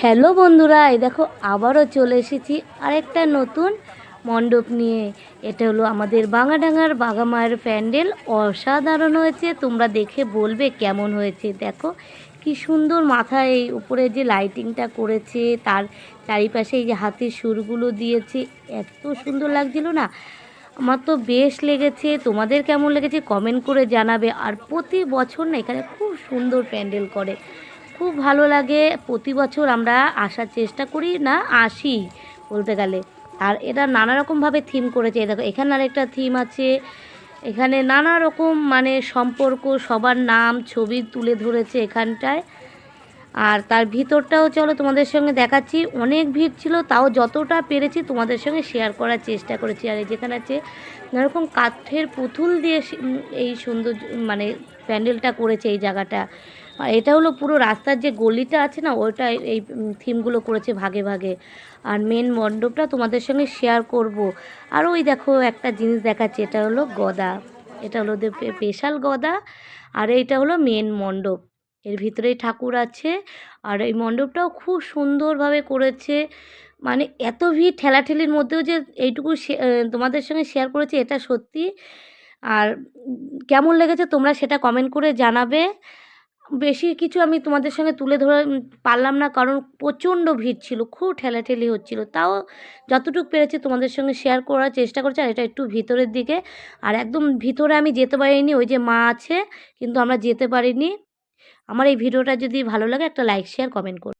Hello বন্ধুরা, এই দেখো আবারও চলে এসেছি আরেকটা নতুন মণ্ডপ নিয়ে। এটা হলো আমাদের বাঙাডাঙ্গার বাঘামায়ের প্যান্ডেল। অসাধারণ হয়েছে, তোমরা দেখে বলবে কেমন হয়েছে। দেখো কি সুন্দর মাথায় এই উপরে যে লাইটিংটা করেছে, তার চারিপাশে এই যে হাতির সুরগুলো দিয়েছে, এত সুন্দর লাগছিল না। আমার তো বেশ লেগেছে। তোমাদের কেমন লেগেছে কমেন্ট করে জানাবে। আর প্রতি বছর না এখানে খুব সুন্দর প্যান্ডেল করে, খুব ভালো লাগে। প্রতি বছর আমরা আসার চেষ্টা করি, না আসি বলতে গেলে। আর এটা নানা রকমভাবে থিম করেছে। দেখো এখানে আরেকটা থিম আছে, এখানে নানা রকম মানে সম্পর্ক, সবার নাম ছবি তুলে ধরেছে এখানটায়। আর তার ভিতরটাও চলো তোমাদের সঙ্গে দেখাচ্ছি। অনেক ভিড় ছিল, তাও যতটা পেরেছি তোমাদের সঙ্গে শেয়ার করার চেষ্টা করেছি। আর যেখানে আছে নানারকম কাঠের পুতুল দিয়ে এই সুন্দর মানে প্যান্ডেলটা করেছে এই জায়গাটা। আর এটা হলো পুরো রাস্তার যে গলিটা আছে না, ওইটা এই থিমগুলো করেছে ভাগে ভাগে। আর মেন মণ্ডপটা তোমাদের সঙ্গে শেয়ার করব। আর ওই দেখো একটা জিনিস দেখাচ্ছে, এটা হলো গদা, এটা হলো স্পেশাল গদা। আর এইটা হলো মেন মণ্ডপ, এর ভিতরেই ঠাকুর আছে। আর এই মণ্ডপটাও খুব সুন্দরভাবে করেছে। মানে এত ভিড় ঠেলাঠেলির মধ্যেও যে এইটুকু তোমাদের সঙ্গে শেয়ার করেছি, এটা সত্যি। আর কেমন লেগেছে তোমরা সেটা কমেন্ট করে জানাবে। বেশি কিছু আমি তোমাদের সঙ্গে তুলে ধরে পারলাম না, কারণ প্রচণ্ড ভিড় ছিল, খুব ঠেলাঠেলি হচ্ছিল। তাও যতটুকু পেরেছি তোমাদের সঙ্গে শেয়ার করার চেষ্টা করছি। আর এটা একটু ভিতরের দিকে, আর একদম ভিতরে আমি যেতে পারিনি, ওই যে মা আছে কিন্তু আমরা যেতে পারিনি। আমার এই ভিডিওটা যদি ভালো লাগে একটা লাইক শেয়ার কমেন্ট করো।